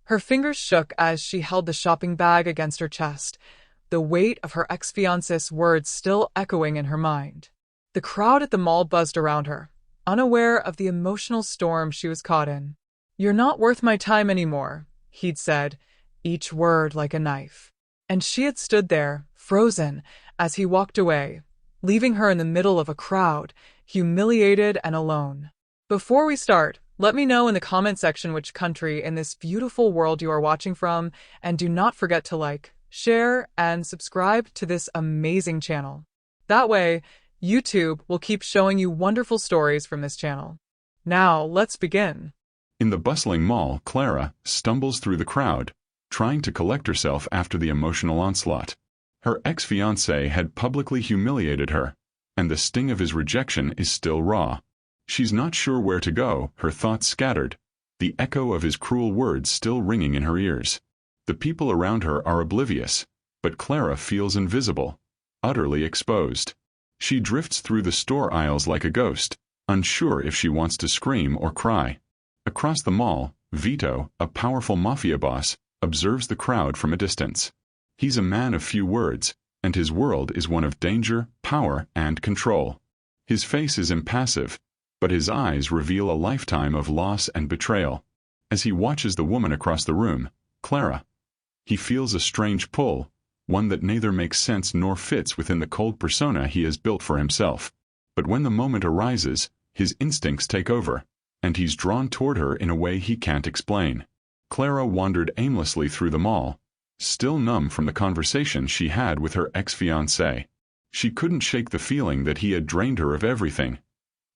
Her fingers shook as she held the shopping bag against her chest, the weight of her ex-fiancé's words still echoing in her mind. The crowd at the mall buzzed around her, unaware of the emotional storm she was caught in. "You're not worth my time anymore," he'd said, each word like a knife. And she had stood there, frozen, as he walked away, leaving her in the middle of a crowd, humiliated and alone. Before we start, let me know in the comment section which country in this beautiful world you are watching from, and do not forget to like, share, and subscribe to this amazing channel. That way, YouTube will keep showing you wonderful stories from this channel. Now, let's begin. In the bustling mall, Clara stumbles through the crowd, trying to collect herself after the emotional onslaught. Her ex-fiancé had publicly humiliated her, and the sting of his rejection is still raw. She's not sure where to go, her thoughts scattered, the echo of his cruel words still ringing in her ears. The people around her are oblivious, but Clara feels invisible, utterly exposed. She drifts through the store aisles like a ghost, unsure if she wants to scream or cry. Across the mall, Vito, a powerful Mafia boss, observes the crowd from a distance. He's a man of few words, and his world is one of danger, power, and control. His face is impassive, but his eyes reveal a lifetime of loss and betrayal. As he watches the woman across the room, Clara, he feels a strange pull, one that neither makes sense nor fits within the cold persona he has built for himself. But when the moment arises, his instincts take over, and he's drawn toward her in a way he can't explain. Clara wandered aimlessly through the mall, still numb from the conversation she had with her ex-fiancé. She couldn't shake the feeling that he had drained her of everything,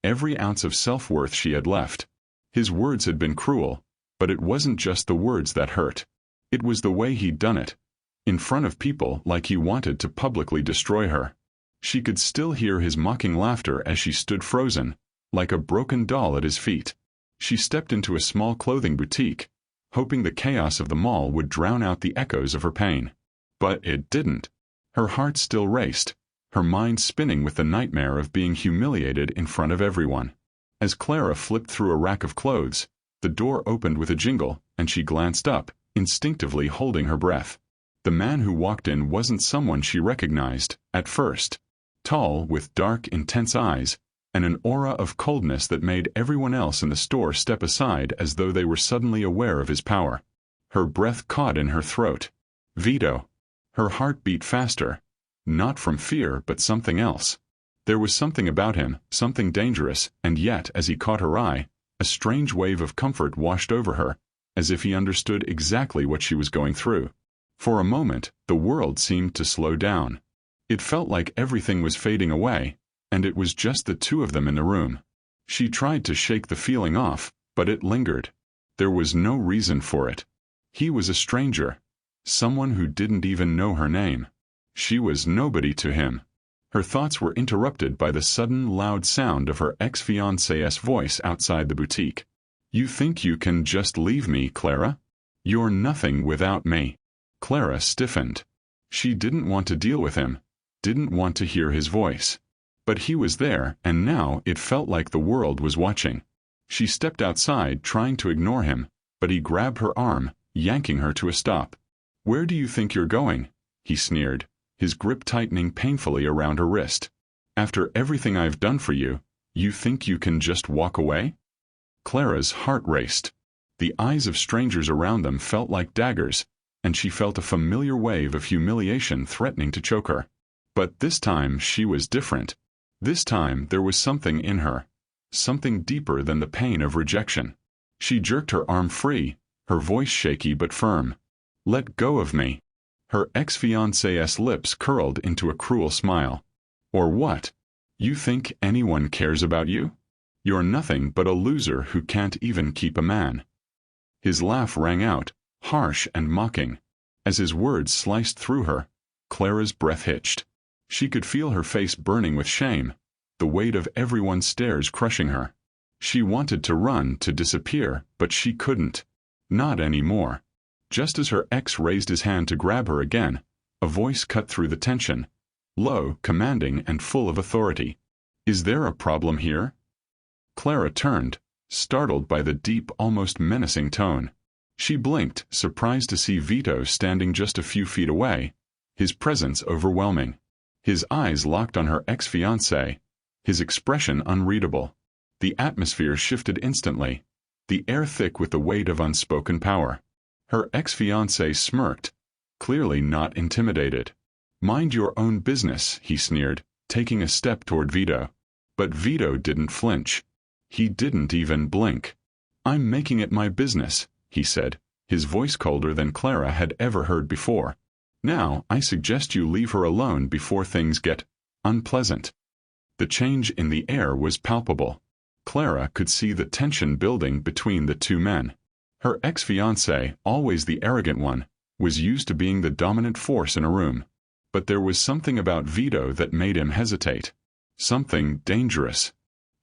every ounce of self-worth she had left. His words had been cruel, but it wasn't just the words that hurt. It was the way he'd done it, in front of people, like he wanted to publicly destroy her. She could still hear his mocking laughter as she stood frozen, like a broken doll at his feet. She stepped into a small clothing boutique, hoping the chaos of the mall would drown out the echoes of her pain. But it didn't. Her heart still raced, her mind spinning with the nightmare of being humiliated in front of everyone. As Clara flipped through a rack of clothes, the door opened with a jingle, and she glanced up, instinctively holding her breath. The man who walked in wasn't someone she recognized, at first. Tall, with dark, intense eyes, and an aura of coldness that made everyone else in the store step aside as though they were suddenly aware of his power. Her breath caught in her throat. Vito. Her heart beat faster, not from fear but something else. There was something about him, something dangerous, and yet, as he caught her eye, a strange wave of comfort washed over her, as if he understood exactly what she was going through. For a moment, the world seemed to slow down. It felt like everything was fading away, and it was just the two of them in the room. She tried to shake the feeling off, but it lingered. There was no reason for it. He was a stranger, someone who didn't even know her name. She was nobody to him. Her thoughts were interrupted by the sudden loud sound of her ex-fiancé's voice outside the boutique. "You think you can just leave me, Clara? You're nothing without me." Clara stiffened. She didn't want to deal with him, didn't want to hear his voice. But he was there, and now it felt like the world was watching. She stepped outside, trying to ignore him, but he grabbed her arm, yanking her to a stop. "Where do you think you're going?" he sneered, his grip tightening painfully around her wrist. "After everything I've done for you, you think you can just walk away?" Clara's heart raced. The eyes of strangers around them felt like daggers, and she felt a familiar wave of humiliation threatening to choke her. But this time she was different. This time there was something in her, something deeper than the pain of rejection. She jerked her arm free, her voice shaky but firm. "Let go of me." Her ex-fiancé's lips curled into a cruel smile. "Or what? You think anyone cares about you? You're nothing but a loser who can't even keep a man." His laugh rang out, harsh and mocking. As his words sliced through her, Clara's breath hitched. She could feel her face burning with shame, the weight of everyone's stares crushing her. She wanted to run, to disappear, but she couldn't. Not anymore. Just as her ex raised his hand to grab her again, a voice cut through the tension, low, commanding, and full of authority. "Is there a problem here?" Clara turned, startled by the deep, almost menacing tone. She blinked, surprised to see Vito standing just a few feet away, his presence overwhelming. His eyes locked on her ex-fiancé, his expression unreadable. The atmosphere shifted instantly, the air thick with the weight of unspoken power. Her ex-fiancé smirked, clearly not intimidated. "Mind your own business," he sneered, taking a step toward Vito. But Vito didn't flinch. He didn't even blink. "I'm making it my business," he said, his voice colder than Clara had ever heard before. "Now, I suggest you leave her alone before things get unpleasant." The change in the air was palpable. Clara could see the tension building between the two men. Her ex-fiancé, always the arrogant one, was used to being the dominant force in a room. But there was something about Vito that made him hesitate. Something dangerous.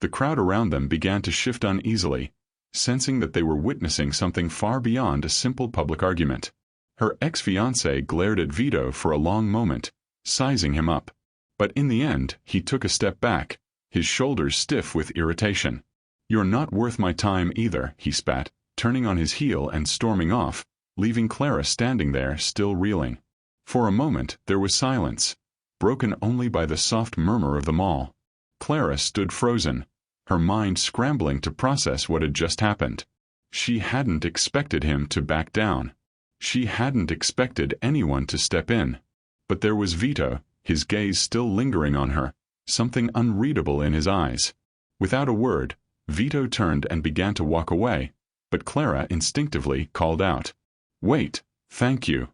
The crowd around them began to shift uneasily, sensing that they were witnessing something far beyond a simple public argument. Her ex-fiancé glared at Vito for a long moment, sizing him up. But in the end, he took a step back, his shoulders stiff with irritation. "You're not worth my time either," he spat, turning on his heel and storming off, leaving Clara standing there still reeling. For a moment there was silence, broken only by the soft murmur of the mall. Clara stood frozen, her mind scrambling to process what had just happened. She hadn't expected him to back down. She hadn't expected anyone to step in. But there was Vito, his gaze still lingering on her, something unreadable in his eyes. Without a word, Vito turned and began to walk away, but Clara instinctively called out, "Wait, thank you."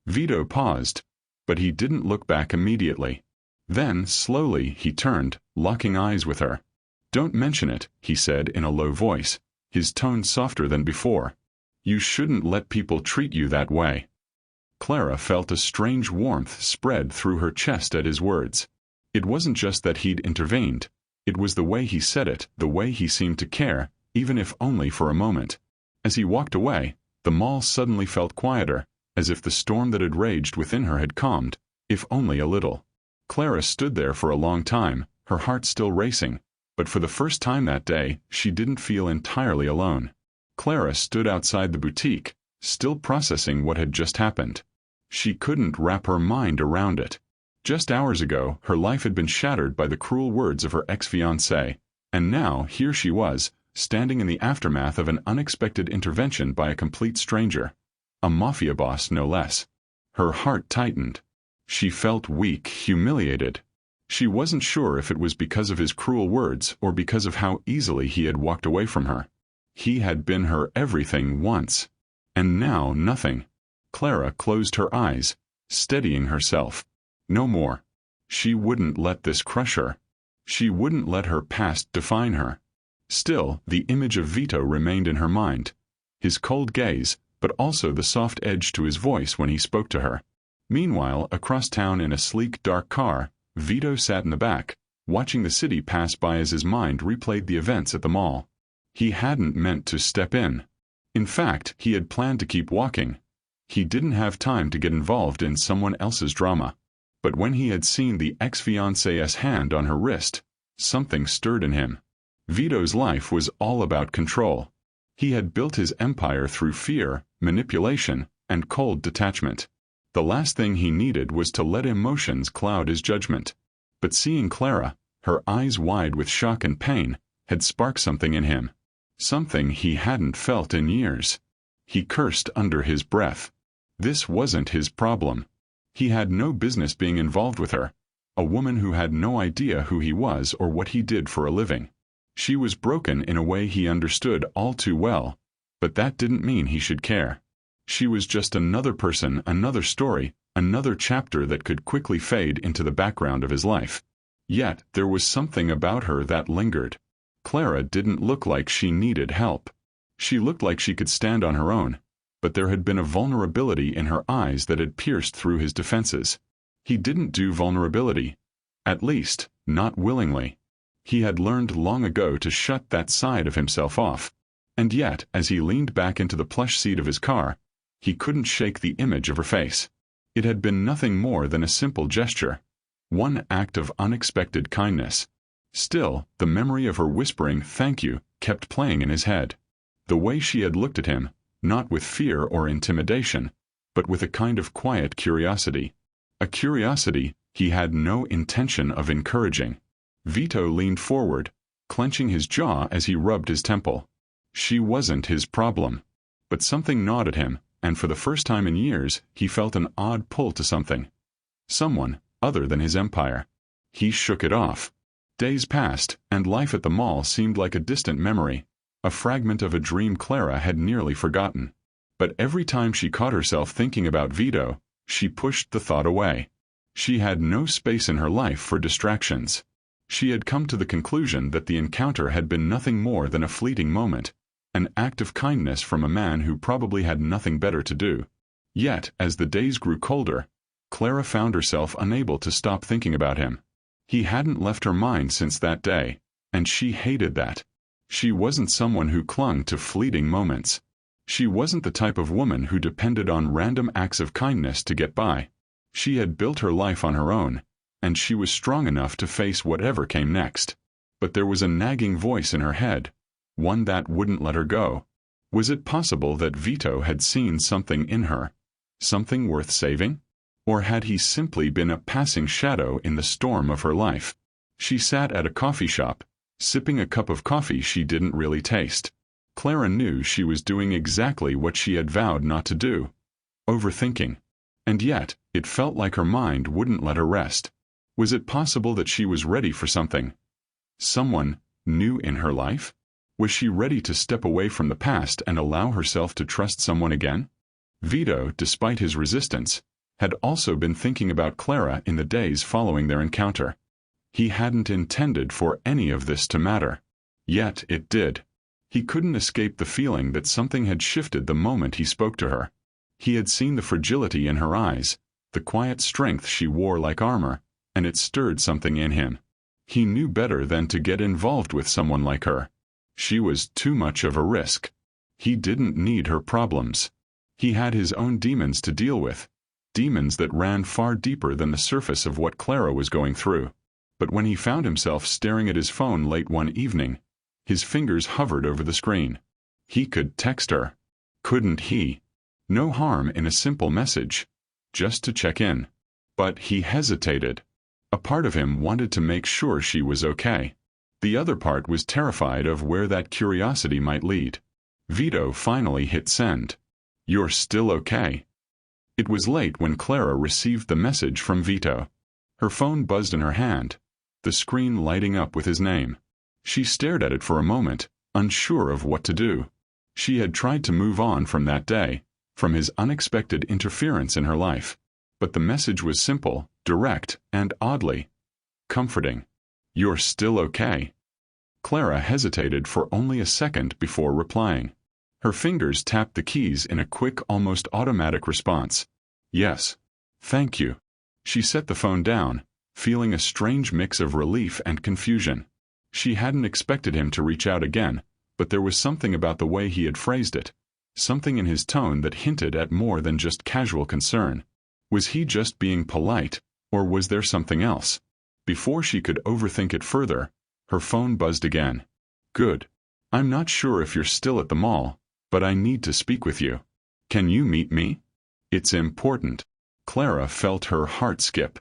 Vito paused, but he didn't look back immediately. Then, slowly, he turned, locking eyes with her. "Don't mention it," he said in a low voice, his tone softer than before. "You shouldn't let people treat you that way." Clara felt a strange warmth spread through her chest at his words. It wasn't just that he'd intervened. It was the way he said it, the way he seemed to care, even if only for a moment. As he walked away, the mall suddenly felt quieter, as if the storm that had raged within her had calmed, if only a little. Clara stood there for a long time, her heart still racing, but for the first time that day, she didn't feel entirely alone. Clara stood outside the boutique, still processing what had just happened. She couldn't wrap her mind around it. Just hours ago, her life had been shattered by the cruel words of her ex-fiancé, and now here she was, standing in the aftermath of an unexpected intervention by a complete stranger. A Mafia boss, no less. Her heart tightened. She felt weak, humiliated. She wasn't sure if it was because of his cruel words or because of how easily he had walked away from her. He had been her everything once. And now nothing. Clara closed her eyes, steadying herself. No more. She wouldn't let this crush her. She wouldn't let her past define her. Still, the image of Vito remained in her mind. His cold gaze, but also the soft edge to his voice when he spoke to her. Meanwhile, across town in a sleek, dark car, Vito sat in the back, watching the city pass by as his mind replayed the events at the mall. He hadn't meant to step in. In fact, he had planned to keep walking. He didn't have time to get involved in someone else's drama. But when he had seen the ex-fiancé's hand on her wrist, something stirred in him. Vito's life was all about control. He had built his empire through fear, manipulation, and cold detachment. The last thing he needed was to let emotions cloud his judgment. But seeing Clara, her eyes wide with shock and pain, had sparked something in him. Something he hadn't felt in years. He cursed under his breath. This wasn't his problem. He had no business being involved with her, a woman who had no idea who he was or what he did for a living. She was broken in a way he understood all too well, but that didn't mean he should care. She was just another person, another story, another chapter that could quickly fade into the background of his life. Yet there was something about her that lingered. Clara didn't look like she needed help. She looked like she could stand on her own, but there had been a vulnerability in her eyes that had pierced through his defenses. He didn't do vulnerability. At least, not willingly. He had learned long ago to shut that side of himself off. And yet, as he leaned back into the plush seat of his car, he couldn't shake the image of her face. It had been nothing more than a simple gesture. One act of unexpected kindness. Still, the memory of her whispering "thank you" kept playing in his head. The way she had looked at him, not with fear or intimidation, but with a kind of quiet curiosity. A curiosity he had no intention of encouraging. Vito leaned forward, clenching his jaw as he rubbed his temple. She wasn't his problem. But something gnawed at him, and for the first time in years, he felt an odd pull to something. Someone other than his empire. He shook it off. Days passed, and life at the mall seemed like a distant memory, a fragment of a dream Clara had nearly forgotten. But every time she caught herself thinking about Vito, she pushed the thought away. She had no space in her life for distractions. She had come to the conclusion that the encounter had been nothing more than a fleeting moment, an act of kindness from a man who probably had nothing better to do. Yet, as the days grew colder, Clara found herself unable to stop thinking about him. He hadn't left her mind since that day, and she hated that. She wasn't someone who clung to fleeting moments. She wasn't the type of woman who depended on random acts of kindness to get by. She had built her life on her own, and she was strong enough to face whatever came next. But there was a nagging voice in her head, one that wouldn't let her go. Was it possible that Vito had seen something in her, something worth saving? Or had he simply been a passing shadow in the storm of her life? She sat at a coffee shop, sipping a cup of coffee she didn't really taste. Clara knew she was doing exactly what she had vowed not to do, overthinking. And yet, it felt like her mind wouldn't let her rest. Was it possible that she was ready for something? Someone new in her life? Was she ready to step away from the past and allow herself to trust someone again? Vito, despite his resistance, had also been thinking about Clara in the days following their encounter. He hadn't intended for any of this to matter. Yet it did. He couldn't escape the feeling that something had shifted the moment he spoke to her. He had seen the fragility in her eyes, the quiet strength she wore like armor, and it stirred something in him. He knew better than to get involved with someone like her. She was too much of a risk. He didn't need her problems. He had his own demons to deal with, demons that ran far deeper than the surface of what Clara was going through. But when he found himself staring at his phone late one evening, his fingers hovered over the screen. He could text her. Couldn't he? No harm in a simple message, just to check in. But he hesitated. A part of him wanted to make sure she was okay. The other part was terrified of where that curiosity might lead. Vito finally hit send. "You're still okay?" It was late when Clara received the message from Vito. Her phone buzzed in her hand, the screen lighting up with his name. She stared at it for a moment, unsure of what to do. She had tried to move on from that day, from his unexpected interference in her life. But the message was simple, direct, and oddly comforting. "You're still okay?" Clara hesitated for only a second before replying. Her fingers tapped the keys in a quick, almost automatic response. "Yes. Thank you." She set the phone down, feeling a strange mix of relief and confusion. She hadn't expected him to reach out again, but there was something about the way he had phrased it, something in his tone that hinted at more than just casual concern. Was he just being polite, or was there something else? Before she could overthink it further, her phone buzzed again. "Good. I'm not sure if you're still at the mall, but I need to speak with you. Can you meet me? It's important." Clara felt her heart skip.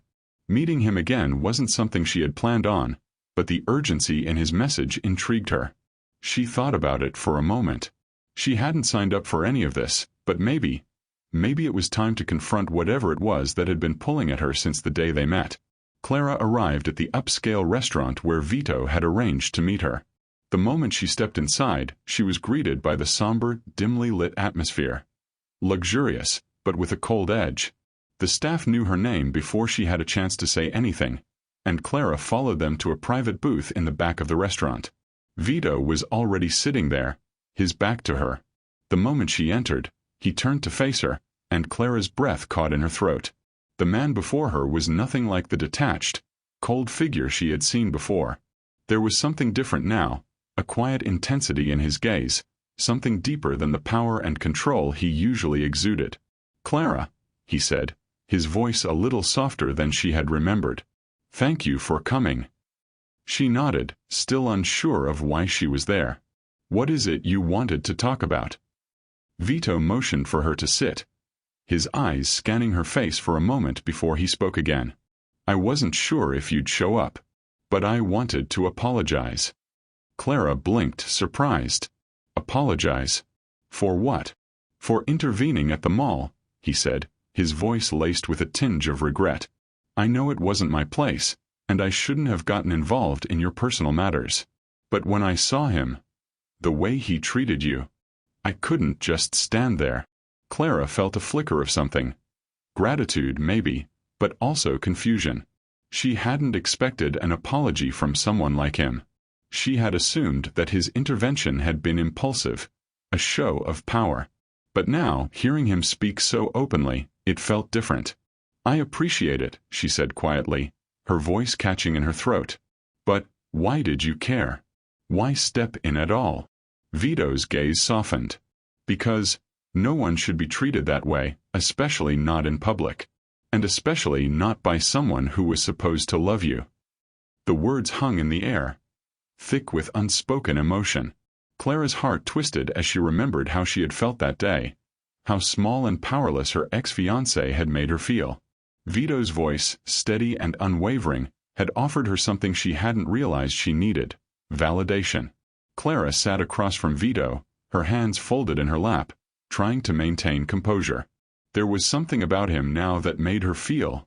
Meeting him again wasn't something she had planned on, but the urgency in his message intrigued her. She thought about it for a moment. She hadn't signed up for any of this, but maybe it was time to confront whatever it was that had been pulling at her since the day they met. Clara arrived at the upscale restaurant where Vito had arranged to meet her. The moment she stepped inside, she was greeted by the somber, dimly lit atmosphere. Luxurious, but with a cold edge. The staff knew her name before she had a chance to say anything, and Clara followed them to a private booth in the back of the restaurant. Vito was already sitting there, his back to her. The moment she entered, he turned to face her, and Clara's breath caught in her throat. The man before her was nothing like the detached, cold figure she had seen before. There was something different now, a quiet intensity in his gaze, something deeper than the power and control he usually exuded. "Clara," he said, his voice a little softer than she had remembered. "Thank you for coming." She nodded, still unsure of why she was there. "What is it you wanted to talk about?" Vito motioned for her to sit, his eyes scanning her face for a moment before he spoke again. I wasn't sure if you'd show up, but I wanted to apologize. Clara blinked, surprised. Apologize? For what? For intervening at the mall, he said, his voice laced with a tinge of regret. I know it wasn't my place, and I shouldn't have gotten involved in your personal matters. But when I saw him, the way he treated you, I couldn't just stand there. Clara felt a flicker of something. Gratitude, maybe, but also confusion. She hadn't expected an apology from someone like him. She had assumed that his intervention had been impulsive, a show of power. But now, hearing him speak so openly, it felt different. I appreciate it, she said quietly, her voice catching in her throat. But why did you care? Why step in at all? Vito's gaze softened. Because no one should be treated that way, especially not in public. And especially not by someone who was supposed to love you. The words hung in the air, thick with unspoken emotion. Clara's heart twisted as she remembered how she had felt that day, how small and powerless her ex-fiancé had made her feel. Vito's voice, steady and unwavering, had offered her something she hadn't realized she needed: validation. Clara sat across from Vito, her hands folded in her lap, trying to maintain composure. There was something about him now that made her feel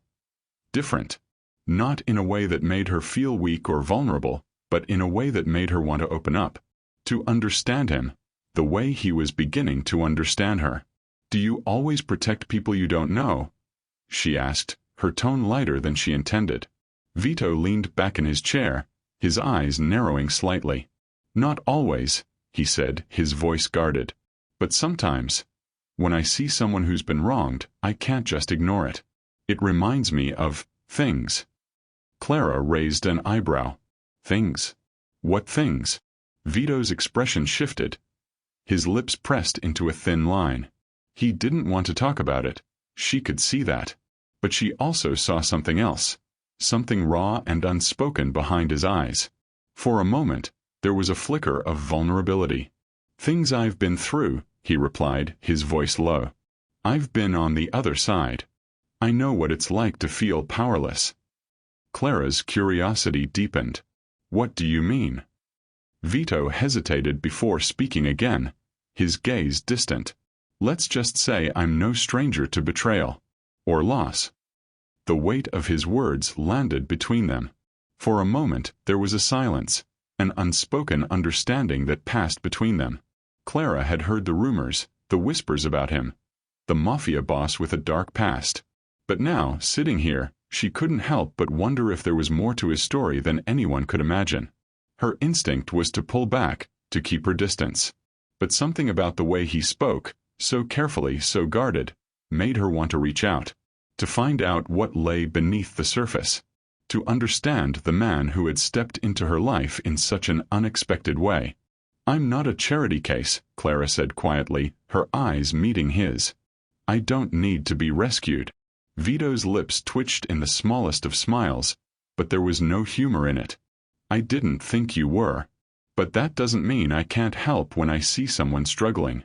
different. Not in a way that made her feel weak or vulnerable, but in a way that made her want to open up. To understand him, the way he was beginning to understand her. Do you always protect people you don't know? She asked, her tone lighter than she intended. Vito leaned back in his chair, his eyes narrowing slightly. Not always, he said, his voice guarded. But sometimes, when I see someone who's been wronged, I can't just ignore it. It reminds me of things. Clara raised an eyebrow. Things? What things? Vito's expression shifted. His lips pressed into a thin line. He didn't want to talk about it. She could see that. But she also saw something else. Something raw and unspoken behind his eyes. For a moment, there was a flicker of vulnerability. Things I've been through, he replied, his voice low. I've been on the other side. I know what it's like to feel powerless. Clara's curiosity deepened. What do you mean? Vito hesitated before speaking again, his gaze distant. Let's just say I'm no stranger to betrayal. Or loss. The weight of his words landed between them. For a moment there was a silence, an unspoken understanding that passed between them. Clara had heard the rumors, the whispers about him, the Mafia boss with a dark past. But now, sitting here, she couldn't help but wonder if there was more to his story than anyone could imagine. Her instinct was to pull back, to keep her distance. But something about the way he spoke, so carefully, so guarded, made her want to reach out, to find out what lay beneath the surface, to understand the man who had stepped into her life in such an unexpected way. I'm not a charity case, Clara said quietly, her eyes meeting his. I don't need to be rescued. Vito's lips twitched in the smallest of smiles, but there was no humor in it. I didn't think you were. But that doesn't mean I can't help when I see someone struggling.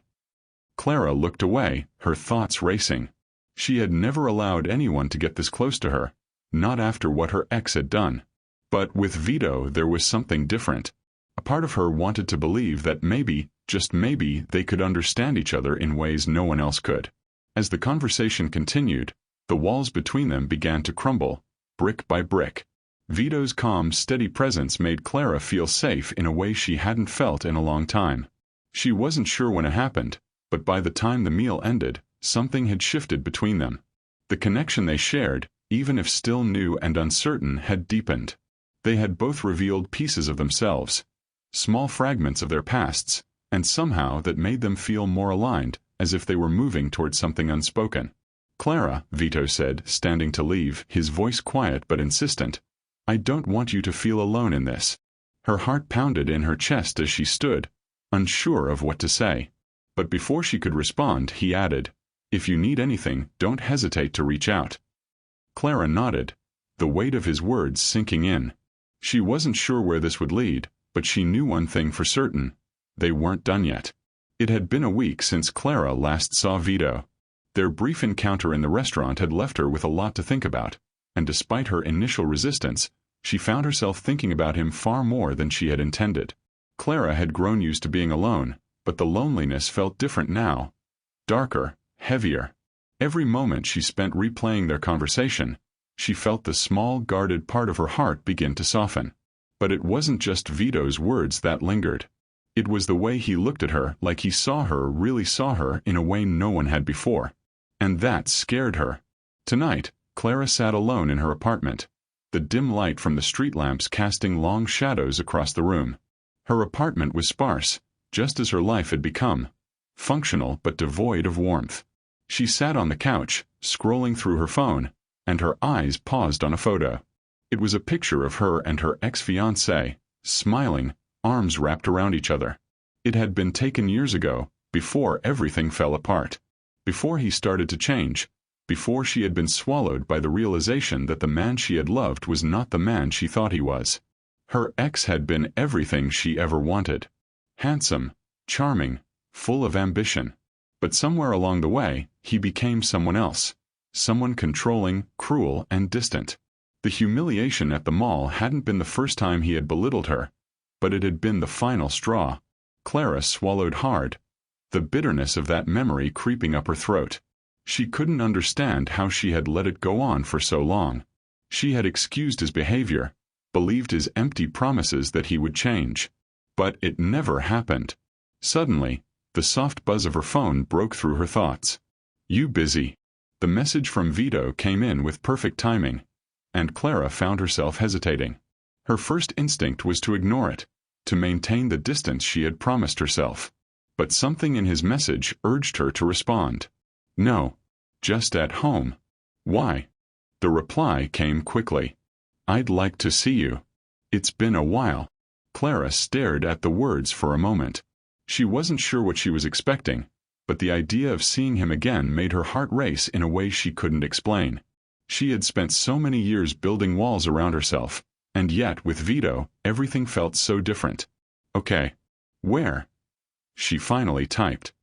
Clara looked away, her thoughts racing. She had never allowed anyone to get this close to her, not after what her ex had done. But with Vito there was something different. A part of her wanted to believe that maybe, just maybe, they could understand each other in ways no one else could. As the conversation continued, the walls between them began to crumble, brick by brick. Vito's calm, steady presence made Clara feel safe in a way she hadn't felt in a long time. She wasn't sure when it happened, but by the time the meal ended, something had shifted between them. The connection they shared, even if still new and uncertain, had deepened. They had both revealed pieces of themselves, small fragments of their pasts, and somehow that made them feel more aligned, as if they were moving towards something unspoken. Clara, Vito said, standing to leave, his voice quiet but insistent, I don't want you to feel alone in this. Her heart pounded in her chest as she stood, unsure of what to say. But before she could respond, he added, if you need anything, don't hesitate to reach out. Clara nodded, the weight of his words sinking in. She wasn't sure where this would lead, but she knew one thing for certain. They weren't done yet. It had been a week since Clara last saw Vito. Their brief encounter in the restaurant had left her with a lot to think about, and despite her initial resistance, she found herself thinking about him far more than she had intended. Clara had grown used to being alone, but the loneliness felt different now. Darker, heavier. Every moment she spent replaying their conversation, she felt the small, guarded part of her heart begin to soften. But it wasn't just Vito's words that lingered. It was the way he looked at her, like he really saw her in a way no one had before. And that scared her. Tonight, Clara sat alone in her apartment, the dim light from the street lamps casting long shadows across the room. Her apartment was sparse, just as her life had become, functional but devoid of warmth. She sat on the couch, scrolling through her phone, and her eyes paused on a photo. It was a picture of her and her ex-fiancé, smiling, arms wrapped around each other. It had been taken years ago, before everything fell apart. Before he started to change. Before she had been swallowed by the realization that the man she had loved was not the man she thought he was. Her ex had been everything she ever wanted. Handsome, charming, full of ambition. But somewhere along the way, he became someone else. Someone controlling, cruel, and distant. The humiliation at the mall hadn't been the first time he had belittled her, but it had been the final straw. Clara swallowed hard, the bitterness of that memory creeping up her throat. She couldn't understand how she had let it go on for so long. She had excused his behavior, believed his empty promises that he would change. But it never happened. Suddenly, the soft buzz of her phone broke through her thoughts. "You busy?" The message from Vito came in with perfect timing, and Clara found herself hesitating. Her first instinct was to ignore it, to maintain the distance she had promised herself. But something in his message urged her to respond. "No. Just at home." "Why?" The reply came quickly. "I'd like to see you. It's been a while." Clara stared at the words for a moment. She wasn't sure what she was expecting, but the idea of seeing him again made her heart race in a way she couldn't explain. She had spent so many years building walls around herself, and yet with Vito, everything felt so different. "Okay. Where?" She finally typed.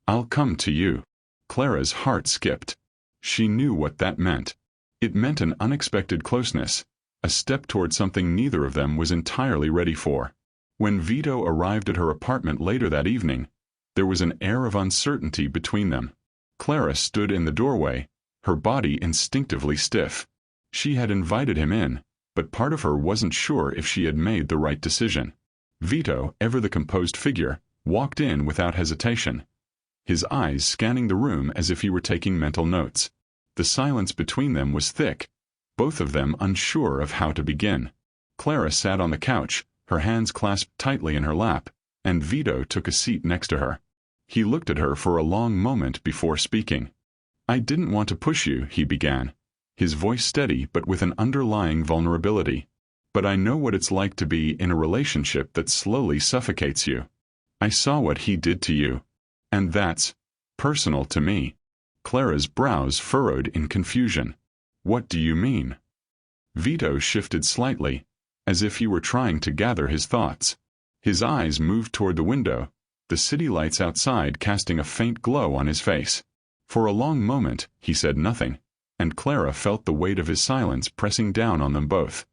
"I'll come to you." Clara's heart skipped. She knew what that meant. It meant an unexpected closeness, a step toward something neither of them was entirely ready for. When Vito arrived at her apartment later that evening, there was an air of uncertainty between them. Clara stood in the doorway, her body instinctively stiff. She had invited him in, but part of her wasn't sure if she had made the right decision. Vito, ever the composed figure, walked in without hesitation, his eyes scanning the room as if he were taking mental notes. The silence between them was thick, both of them unsure of how to begin. Clara sat on the couch, her hands clasped tightly in her lap, and Vito took a seat next to her. He looked at her for a long moment before speaking. "I didn't want to push you," he began, his voice steady but with an underlying vulnerability. "But I know what it's like to be in a relationship that slowly suffocates you. I saw what he did to you. And that's personal to me." Clara's brows furrowed in confusion. "What do you mean?" Vito shifted slightly, as if he were trying to gather his thoughts. His eyes moved toward the window, the city lights outside casting a faint glow on his face. For a long moment, he said nothing, and Clara felt the weight of his silence pressing down on them both.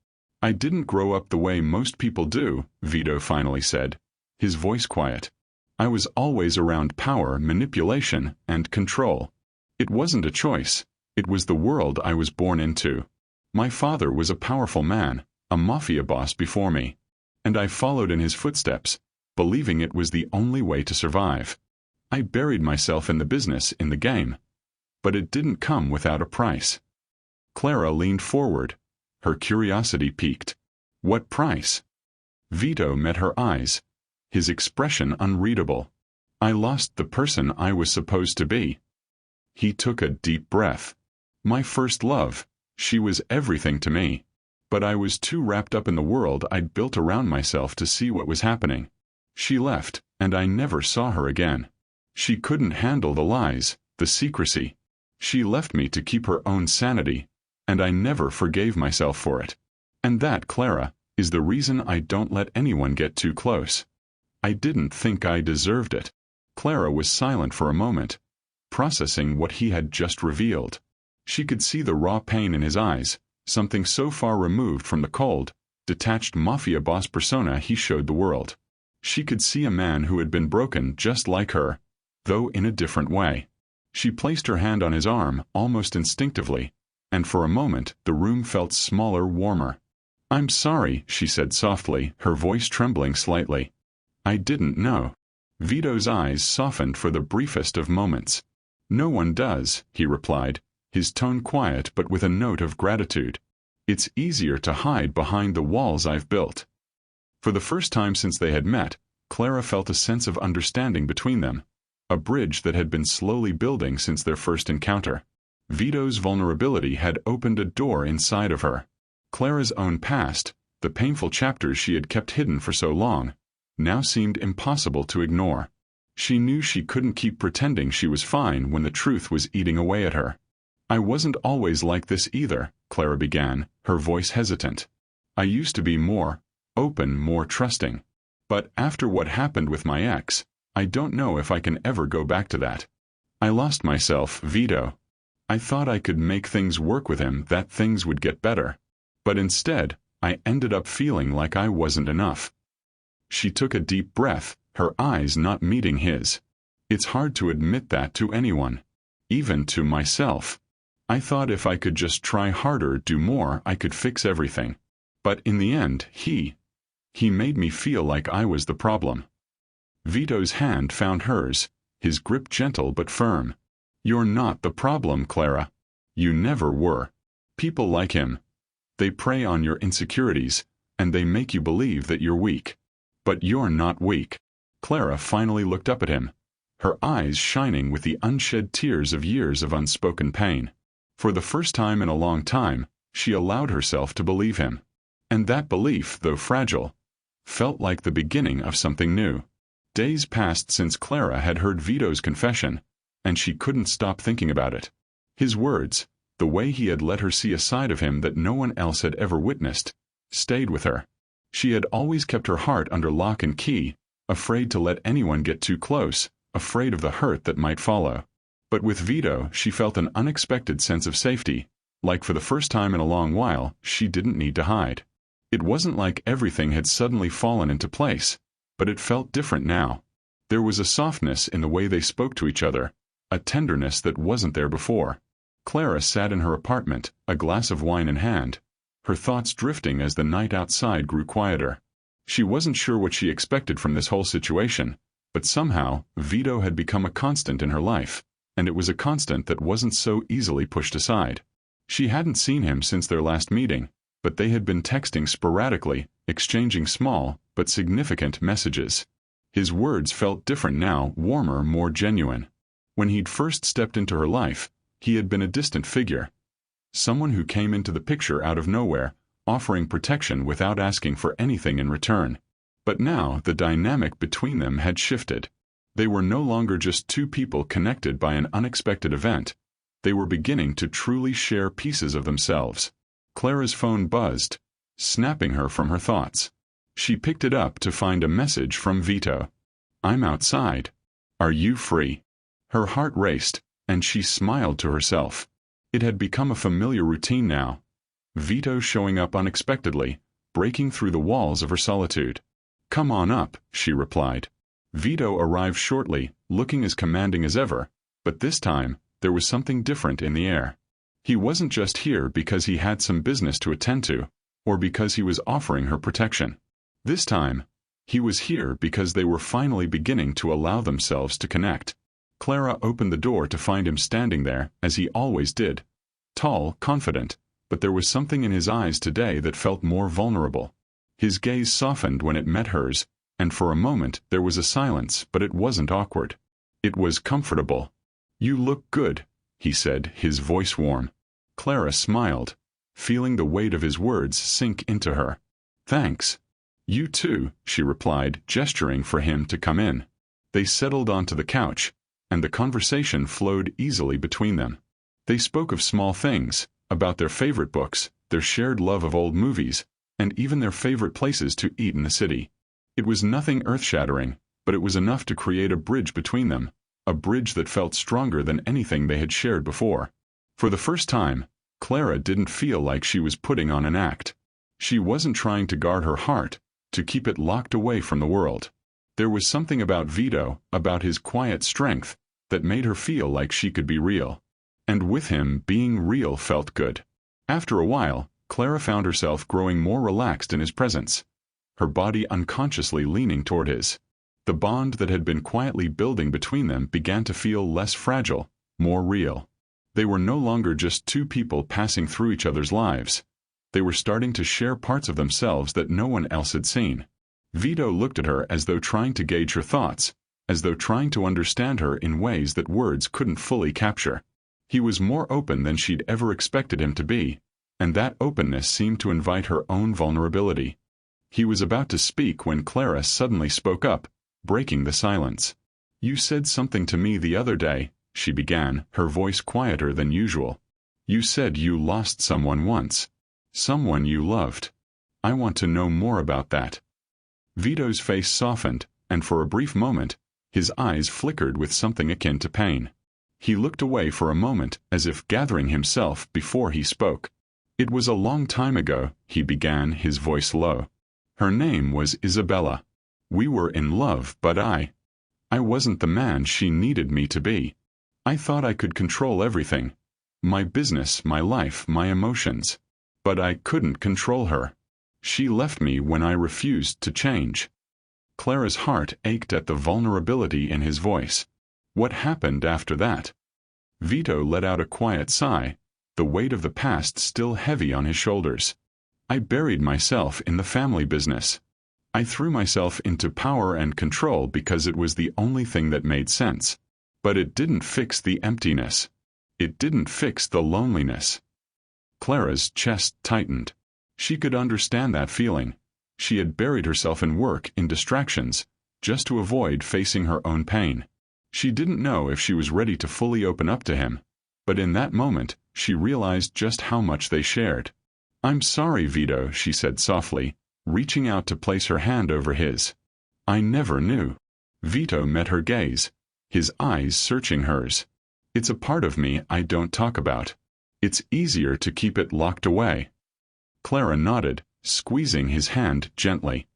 "I didn't grow up the way most people do," Vito finally said, his voice quiet. "I was always around power, manipulation, and control. It wasn't a choice. It was the world I was born into. My father was a powerful man, a mafia boss before me, and I followed in his footsteps, believing it was the only way to survive. I buried myself in the business, in the game. But it didn't come without a price." Clara leaned forward, her curiosity piqued. "What price?" Vito met her eyes, his expression unreadable. "I lost the person I was supposed to be." He took a deep breath. "My first love, she was everything to me. But I was too wrapped up in the world I'd built around myself to see what was happening. She left, and I never saw her again. She couldn't handle the lies, the secrecy. She left me to keep her own sanity, and I never forgave myself for it. And that, Clara, is the reason I don't let anyone get too close. I didn't think I deserved it." Clara was silent for a moment, processing what he had just revealed. She could see the raw pain in his eyes, something so far removed from the cold, detached Mafia boss persona he showed the world. She could see a man who had been broken just like her, though in a different way. She placed her hand on his arm almost instinctively, and for a moment the room felt smaller, warmer. "I'm sorry," she said softly, her voice trembling slightly. "I didn't know." Vito's eyes softened for the briefest of moments. "No one does," he replied, his tone quiet but with a note of gratitude. "It's easier to hide behind the walls I've built." For the first time since they had met, Clara felt a sense of understanding between them, a bridge that had been slowly building since their first encounter. Vito's vulnerability had opened a door inside of her. Clara's own past, the painful chapters she had kept hidden for so long, now seemed impossible to ignore. She knew she couldn't keep pretending she was fine when the truth was eating away at her. "I wasn't always like this either," Clara began, her voice hesitant. "I used to be more open, more trusting. But after what happened with my ex, I don't know if I can ever go back to that. I lost myself, Vito. I thought I could make things work with him, that things would get better. But instead, I ended up feeling like I wasn't enough." She took a deep breath, her eyes not meeting his. "It's hard to admit that to anyone. Even to myself. I thought if I could just try harder, do more, I could fix everything. But in the end, he made me feel like I was the problem." Vito's hand found hers, his grip gentle but firm. "You're not the problem, Clara. You never were. People like him. They prey on your insecurities, and they make you believe that you're weak. But you're not weak." Clara finally looked up at him, her eyes shining with the unshed tears of years of unspoken pain. For the first time in a long time, she allowed herself to believe him. And that belief, though fragile, felt like the beginning of something new. Days passed since Clara had heard Vito's confession, and she couldn't stop thinking about it. His words, the way he had let her see a side of him that no one else had ever witnessed, stayed with her. She had always kept her heart under lock and key, afraid to let anyone get too close, afraid of the hurt that might follow. But with Vito, she felt an unexpected sense of safety, like for the first time in a long while, she didn't need to hide. It wasn't like everything had suddenly fallen into place, but it felt different now. There was a softness in the way they spoke to each other, a tenderness that wasn't there before. Clara sat in her apartment, a glass of wine in hand, her thoughts drifting as the night outside grew quieter. She wasn't sure what she expected from this whole situation, but somehow, Vito had become a constant in her life, and it was a constant that wasn't so easily pushed aside. She hadn't seen him since their last meeting, but they had been texting sporadically, exchanging small, but significant messages. His words felt different now, warmer, more genuine. When he'd first stepped into her life, he had been a distant figure. Someone who came into the picture out of nowhere, offering protection without asking for anything in return. But now the dynamic between them had shifted. They were no longer just two people connected by an unexpected event. They were beginning to truly share pieces of themselves. Clara's phone buzzed, snapping her from her thoughts. She picked it up to find a message from Vito. "I'm outside. Are you free?" Her heart raced, and she smiled to herself. It had become a familiar routine now. Vito showing up unexpectedly, breaking through the walls of her solitude. "Come on up," she replied. Vito arrived shortly, looking as commanding as ever, but this time, there was something different in the air. He wasn't just here because he had some business to attend to, or because he was offering her protection. This time, he was here because they were finally beginning to allow themselves to connect. Clara opened the door to find him standing there, as he always did. Tall, confident, but there was something in his eyes today that felt more vulnerable. His gaze softened when it met hers, and for a moment there was a silence, but it wasn't awkward. It was comfortable. "You look good," he said, his voice warm. Clara smiled, feeling the weight of his words sink into her. "Thanks." "You too," she replied, gesturing for him to come in. They settled onto the couch, and the conversation flowed easily between them. They spoke of small things, about their favorite books, their shared love of old movies, and even their favorite places to eat in the city. It was nothing earth-shattering, but it was enough to create a bridge between them, a bridge that felt stronger than anything they had shared before. For the first time, Clara didn't feel like she was putting on an act. She wasn't trying to guard her heart, to keep it locked away from the world. There was something about Vito, about his quiet strength, that made her feel like she could be real. And with him, being real felt good. After a while, Clara found herself growing more relaxed in his presence, her body unconsciously leaning toward his. The bond that had been quietly building between them began to feel less fragile, more real. They were no longer just two people passing through each other's lives. They were starting to share parts of themselves that no one else had seen. Vito looked at her as though trying to gauge her thoughts, as though trying to understand her in ways that words couldn't fully capture. He was more open than she'd ever expected him to be, and that openness seemed to invite her own vulnerability. He was about to speak when Clara suddenly spoke up, breaking the silence. "You said something to me the other day," she began, her voice quieter than usual. "You said you lost someone once. Someone you loved. I want to know more about that." Vito's face softened, and for a brief moment, his eyes flickered with something akin to pain. He looked away for a moment, as if gathering himself before he spoke. "It was a long time ago," he began, his voice low. "Her name was Isabella. We were in love, but I wasn't the man she needed me to be. I thought I could control everything. My business, my life, my emotions. But I couldn't control her. She left me when I refused to change." Clara's heart ached at the vulnerability in his voice. What happened after that? Vito let out a quiet sigh, the weight of the past still heavy on his shoulders. "I buried myself in the family business. I threw myself into power and control because it was the only thing that made sense. But it didn't fix the emptiness. It didn't fix the loneliness." Clara's chest tightened. She could understand that feeling. She had buried herself in work, in distractions, just to avoid facing her own pain. She didn't know if she was ready to fully open up to him, but in that moment, she realized just how much they shared. "I'm sorry, Vito," she said softly, reaching out to place her hand over his. "I never knew." Vito met her gaze, his eyes searching hers. "It's a part of me I don't talk about. It's easier to keep it locked away." Clara nodded, squeezing his hand gently.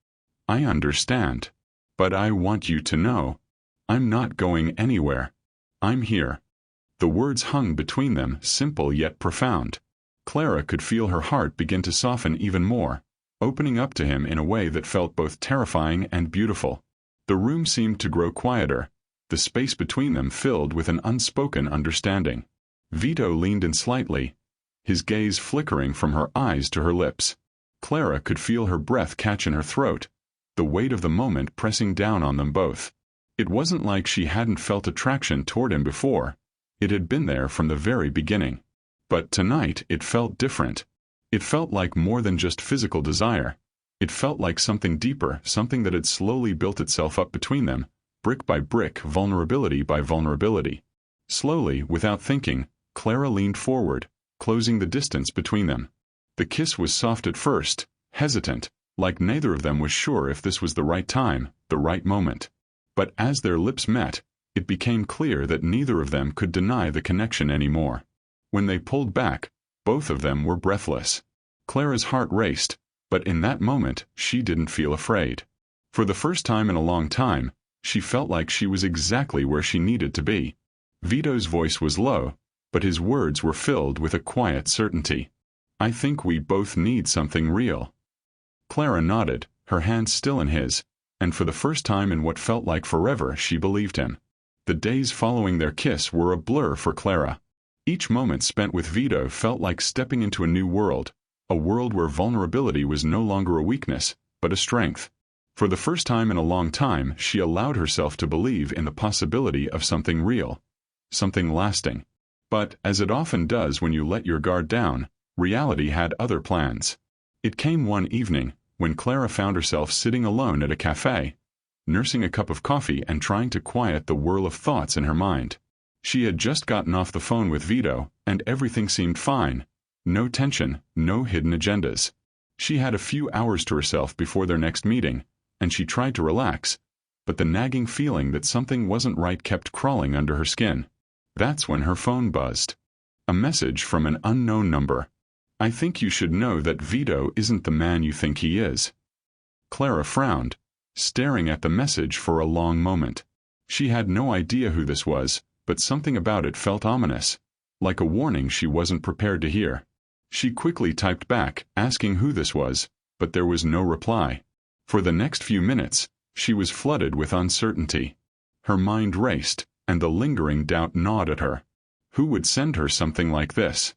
"I understand. But I want you to know. I'm not going anywhere. I'm here." The words hung between them, simple yet profound. Clara could feel her heart begin to soften even more, opening up to him in a way that felt both terrifying and beautiful. The room seemed to grow quieter, the space between them filled with an unspoken understanding. Vito leaned in slightly, his gaze flickering from her eyes to her lips. Clara could feel her breath catch in her throat, the weight of the moment pressing down on them both. It wasn't like she hadn't felt attraction toward him before. It had been there from the very beginning. But tonight it felt different. It felt like more than just physical desire. It felt like something deeper, something that had slowly built itself up between them, brick by brick, vulnerability by vulnerability. Slowly, without thinking, Clara leaned forward, closing the distance between them. The kiss was soft at first, hesitant, like neither of them was sure if this was the right time, the right moment. But as their lips met, it became clear that neither of them could deny the connection anymore. When they pulled back, both of them were breathless. Clara's heart raced, but in that moment, she didn't feel afraid. For the first time in a long time, she felt like she was exactly where she needed to be. Vito's voice was low, but his words were filled with a quiet certainty. "I think we both need something real." Clara nodded, her hand still in his, and for the first time in what felt like forever, she believed him. The days following their kiss were a blur for Clara. Each moment spent with Vito felt like stepping into a new world, a world where vulnerability was no longer a weakness, but a strength. For the first time in a long time, she allowed herself to believe in the possibility of something real, something lasting. But, as it often does when you let your guard down, reality had other plans. It came one evening, when Clara found herself sitting alone at a cafe, nursing a cup of coffee and trying to quiet the whirl of thoughts in her mind. She had just gotten off the phone with Vito, and everything seemed fine. No tension, no hidden agendas. She had a few hours to herself before their next meeting, and she tried to relax, but the nagging feeling that something wasn't right kept crawling under her skin. That's when her phone buzzed. A message from an unknown number. "I think you should know that Vito isn't the man you think he is." Clara frowned, staring at the message for a long moment. She had no idea who this was, but something about it felt ominous, like a warning she wasn't prepared to hear. She quickly typed back, asking who this was, but there was no reply. For the next few minutes, she was flooded with uncertainty. Her mind raced, and the lingering doubt gnawed at her. Who would send her something like this?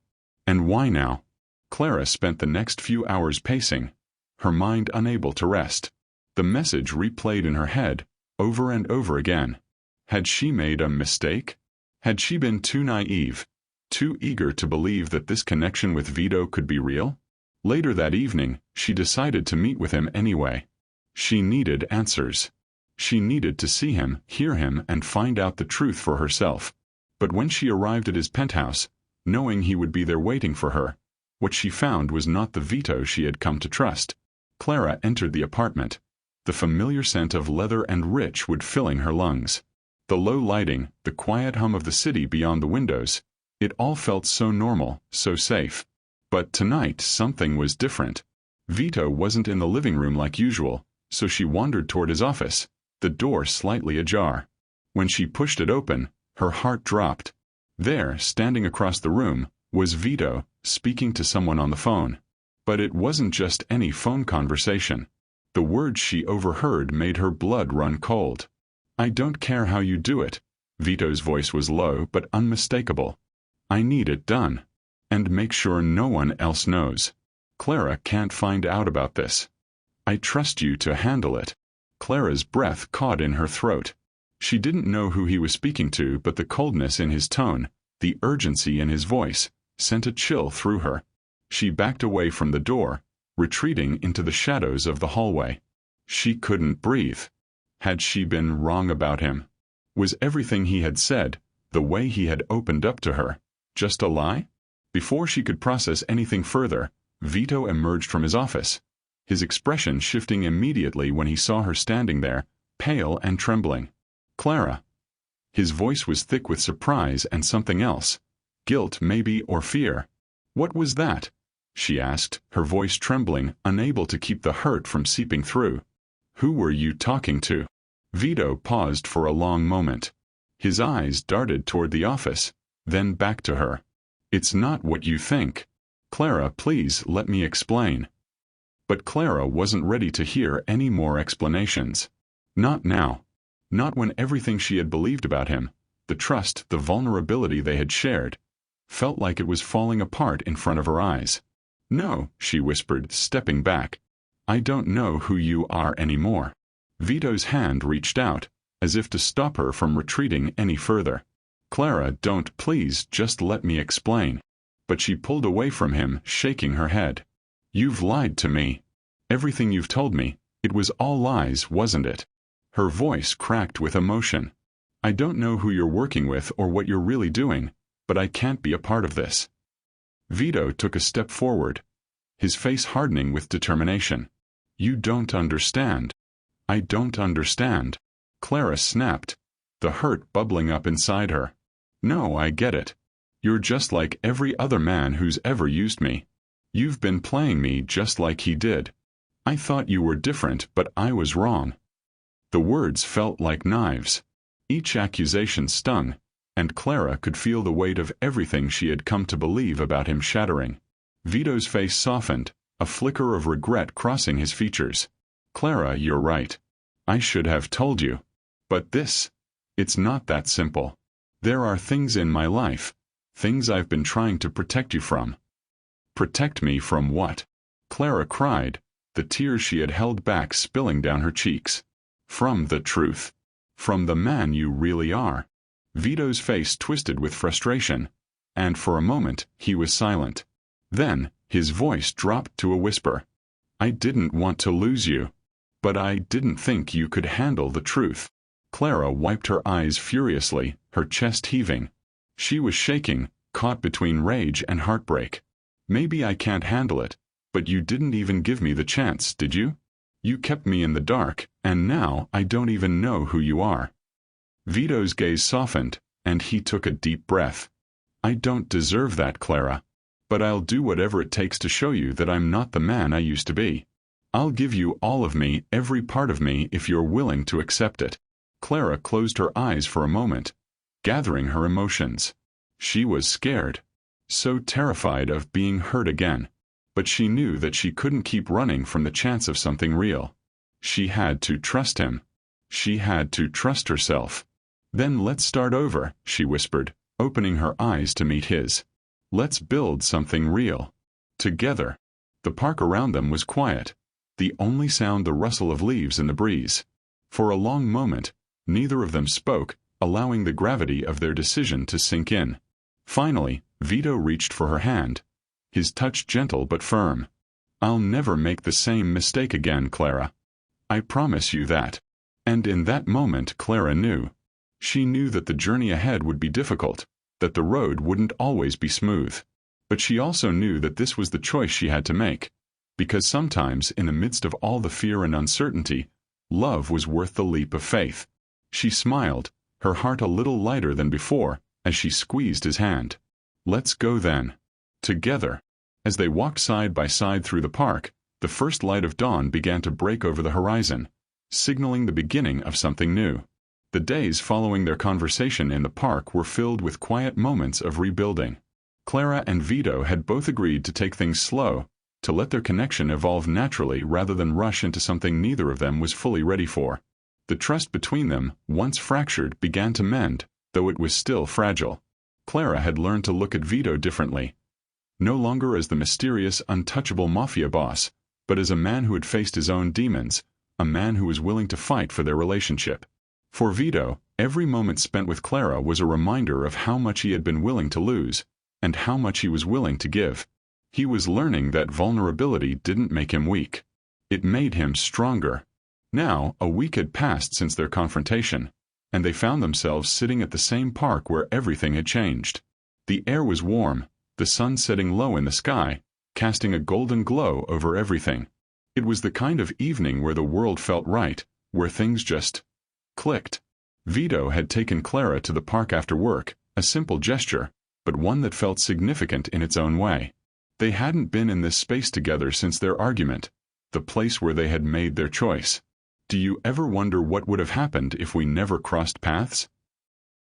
And why now? Clara spent the next few hours pacing, her mind unable to rest. The message replayed in her head, over and over again. Had she made a mistake? Had she been too naive, too eager to believe that this connection with Vito could be real? Later that evening, she decided to meet with him anyway. She needed answers. She needed to see him, hear him, and find out the truth for herself. But when she arrived at his penthouse, knowing he would be there waiting for her, what she found was not the Vito she had come to trust. Clara entered the apartment, the familiar scent of leather and rich wood filling her lungs. The low lighting, the quiet hum of the city beyond the windows, it all felt so normal, so safe. But tonight something was different. Vito wasn't in the living room like usual, so she wandered toward his office, the door slightly ajar. When she pushed it open, her heart dropped. There, standing across the room, was Vito, speaking to someone on the phone. But it wasn't just any phone conversation. The words she overheard made her blood run cold. "I don't care how you do it." Vito's voice was low but unmistakable. "I need it done. And make sure no one else knows. Clara can't find out about this. I trust you to handle it." Clara's breath caught in her throat. She didn't know who he was speaking to, but the coldness in his tone, the urgency in his voice, sent a chill through her. She backed away from the door, retreating into the shadows of the hallway. She couldn't breathe. Had she been wrong about him? Was everything he had said, the way he had opened up to her, just a lie? Before she could process anything further, Vito emerged from his office, his expression shifting immediately when he saw her standing there, pale and trembling. "Clara." His voice was thick with surprise and something else. Guilt, maybe, or fear. "What was that?" she asked, her voice trembling, unable to keep the hurt from seeping through. "Who were you talking to?" Vito paused for a long moment. His eyes darted toward the office, then back to her. "It's not what you think. Clara, please let me explain." But Clara wasn't ready to hear any more explanations. Not now. Not when everything she had believed about him, the trust, the vulnerability they had shared, felt like it was falling apart in front of her eyes. "No," she whispered, stepping back. "I don't know who you are anymore." Vito's hand reached out, as if to stop her from retreating any further. "Clara, don't, please, just let me explain." But she pulled away from him, shaking her head. "You've lied to me. Everything you've told me, it was all lies, wasn't it?" Her voice cracked with emotion. "I don't know who you're working with or what you're really doing, but I can't be a part of this." Vito took a step forward, his face hardening with determination. "You don't understand." "I don't understand." Clara snapped, the hurt bubbling up inside her. "No, I get it. You're just like every other man who's ever used me. You've been playing me just like he did. I thought you were different, but I was wrong." The words felt like knives. Each accusation stung, and Clara could feel the weight of everything she had come to believe about him shattering. Vito's face softened, a flicker of regret crossing his features. "Clara, you're right. I should have told you. But it's not that simple. There are things in my life, things I've been trying to protect you from." "Protect me from what?" Clara cried, the tears she had held back spilling down her cheeks. "From the truth. From the man you really are." Vito's face twisted with frustration, and for a moment he was silent. Then, his voice dropped to a whisper. "I didn't want to lose you. But I didn't think you could handle the truth." Clara wiped her eyes furiously, her chest heaving. She was shaking, caught between rage and heartbreak. "Maybe I can't handle it, but you didn't even give me the chance, did you? You kept me in the dark, and now I don't even know who you are." Vito's gaze softened, and he took a deep breath. "I don't deserve that, Clara. But I'll do whatever it takes to show you that I'm not the man I used to be. I'll give you all of me, every part of me, if you're willing to accept it." Clara closed her eyes for a moment, gathering her emotions. She was scared, so terrified of being hurt again. But she knew that she couldn't keep running from the chance of something real. She had to trust him. She had to trust herself. "Then let's start over," she whispered, opening her eyes to meet his. "Let's build something real. Together." The park around them was quiet, the only sound the rustle of leaves in the breeze. For a long moment, neither of them spoke, allowing the gravity of their decision to sink in. Finally, Vito reached for her hand, his touch gentle but firm. "I'll never make the same mistake again, Clara. I promise you that." And in that moment Clara knew. She knew that the journey ahead would be difficult, that the road wouldn't always be smooth. But she also knew that this was the choice she had to make, because sometimes, in the midst of all the fear and uncertainty, love was worth the leap of faith. She smiled, her heart a little lighter than before, as she squeezed his hand. "Let's go then. Together." As they walked side by side through the park, the first light of dawn began to break over the horizon, signaling the beginning of something new. The days following their conversation in the park were filled with quiet moments of rebuilding. Clara and Vito had both agreed to take things slow, to let their connection evolve naturally rather than rush into something neither of them was fully ready for. The trust between them, once fractured, began to mend, though it was still fragile. Clara had learned to look at Vito differently, no longer as the mysterious, untouchable Mafia boss, but as a man who had faced his own demons, a man who was willing to fight for their relationship. For Vito, every moment spent with Clara was a reminder of how much he had been willing to lose, and how much he was willing to give. He was learning that vulnerability didn't make him weak. It made him stronger. Now, a week had passed since their confrontation, and they found themselves sitting at the same park where everything had changed. The air was warm, the sun setting low in the sky, casting a golden glow over everything. It was the kind of evening where the world felt right, where things just clicked. Vito had taken Clara to the park after work, a simple gesture, but one that felt significant in its own way. They hadn't been in this space together since their argument, the place where they had made their choice. "Do you ever wonder what would have happened if we never crossed paths?"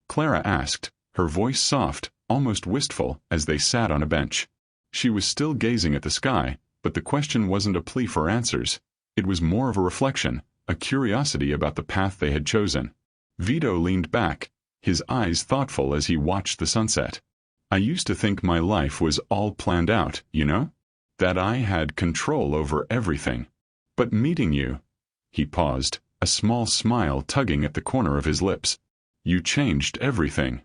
Clara asked, her voice soft, almost wistful, as they sat on a bench. She was still gazing at the sky, but the question wasn't a plea for answers. It was more of a reflection, a curiosity about the path they had chosen. Vito leaned back, his eyes thoughtful as he watched the sunset. "I used to think my life was all planned out, you know? That I had control over everything. But meeting you—" He paused, a small smile tugging at the corner of his lips. "You changed everything.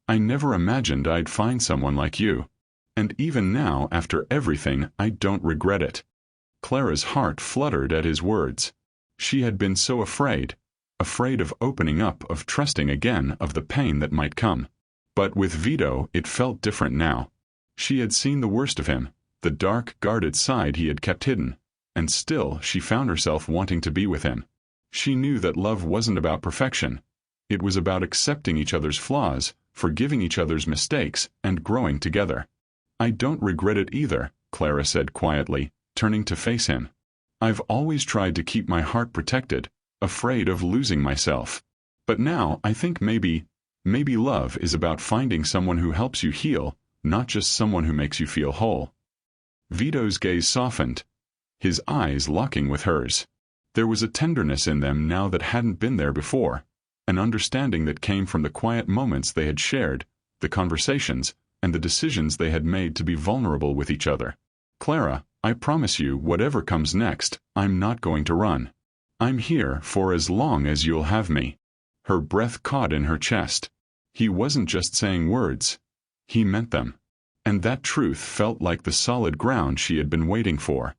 I never imagined I'd find someone like you. And even now, after everything, I don't regret it." Clara's heart fluttered at his words. She had been so afraid of opening up, of trusting again, of the pain that might come. But with Vito, it felt different now. She had seen the worst of him, the dark, guarded side he had kept hidden, and still she found herself wanting to be with him. She knew that love wasn't about perfection. It was about accepting each other's flaws, forgiving each other's mistakes, and growing together. "I don't regret it either," Clara said quietly, turning to face him. "I've always tried to keep my heart protected, afraid of losing myself. But now I think maybe love is about finding someone who helps you heal, not just someone who makes you feel whole." Vito's gaze softened, his eyes locking with hers. There was a tenderness in them now that hadn't been there before, an understanding that came from the quiet moments they had shared, the conversations, and the decisions they had made to be vulnerable with each other. "Clara, I promise you, whatever comes next, I'm not going to run. I'm here for as long as you'll have me." Her breath caught in her chest. He wasn't just saying words. He meant them. And that truth felt like the solid ground she had been waiting for.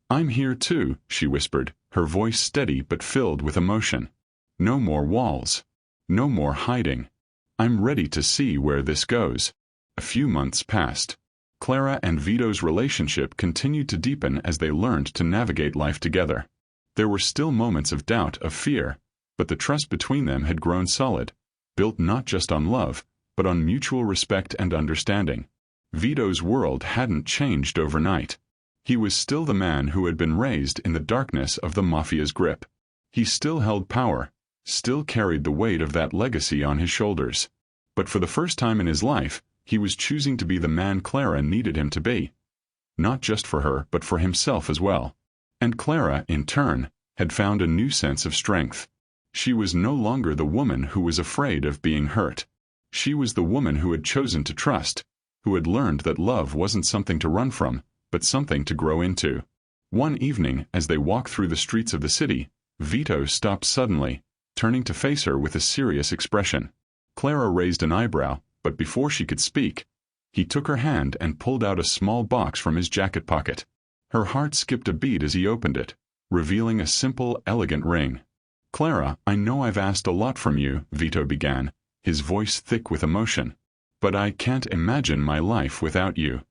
"I'm here too," she whispered, her voice steady but filled with emotion. "No more walls. No more hiding. I'm ready to see where this goes." A few months passed. Clara and Vito's relationship continued to deepen as they learned to navigate life together. There were still moments of doubt, of fear, but the trust between them had grown solid, built not just on love, but on mutual respect and understanding. Vito's world hadn't changed overnight. He was still the man who had been raised in the darkness of the Mafia's grip. He still held power, still carried the weight of that legacy on his shoulders. But for the first time in his life, he was choosing to be the man Clara needed him to be. Not just for her, but for himself as well. And Clara, in turn, had found a new sense of strength. She was no longer the woman who was afraid of being hurt. She was the woman who had chosen to trust, who had learned that love wasn't something to run from, but something to grow into. One evening, as they walked through the streets of the city, Vito stopped suddenly, turning to face her with a serious expression. Clara raised an eyebrow, but before she could speak, he took her hand and pulled out a small box from his jacket pocket. Her heart skipped a beat as he opened it, revealing a simple, elegant ring. "Clara, I know I've asked a lot from you," Vito began, his voice thick with emotion. "But I can't imagine my life without you.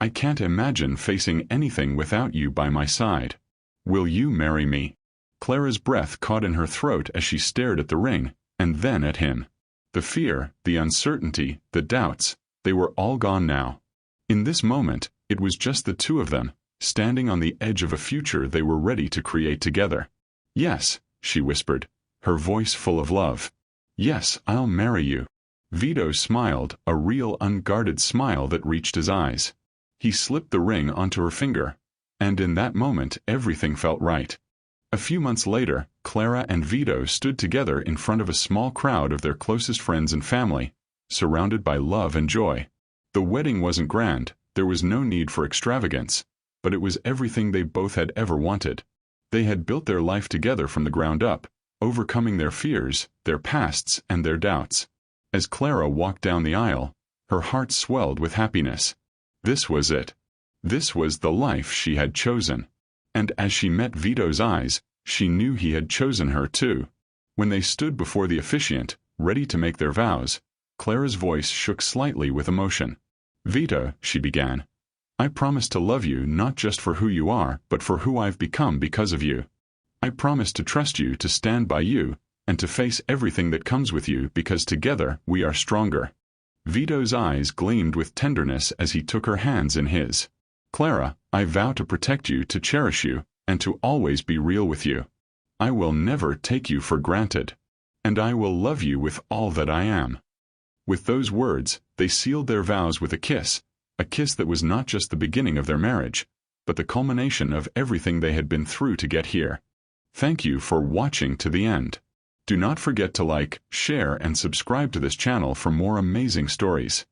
I can't imagine facing anything without you by my side. Will you marry me?" Clara's breath caught in her throat as she stared at the ring, and then at him. The fear, the uncertainty, the doubts, they were all gone now. In this moment, it was just the two of them, standing on the edge of a future they were ready to create together. "Yes," she whispered, her voice full of love. "Yes, I'll marry you." Vito smiled, a real unguarded smile that reached his eyes. He slipped the ring onto her finger, and in that moment everything felt right. A few months later, Clara and Vito stood together in front of a small crowd of their closest friends and family, surrounded by love and joy. The wedding wasn't grand, there was no need for extravagance, but it was everything they both had ever wanted. They had built their life together from the ground up, overcoming their fears, their pasts, and their doubts. As Clara walked down the aisle, her heart swelled with happiness. This was it. This was the life she had chosen. And as she met Vito's eyes, she knew he had chosen her too. When they stood before the officiant, ready to make their vows, Clara's voice shook slightly with emotion. "Vito," she began, "I promise to love you not just for who you are, but for who I've become because of you. I promise to trust you, to stand by you, and to face everything that comes with you because together we are stronger." Vito's eyes gleamed with tenderness as he took her hands in his. "Clara, I vow to protect you, to cherish you, and to always be real with you. I will never take you for granted. And I will love you with all that I am." With those words, they sealed their vows with a kiss that was not just the beginning of their marriage, but the culmination of everything they had been through to get here. Thank you for watching to the end. Do not forget to like, share, and subscribe to this channel for more amazing stories.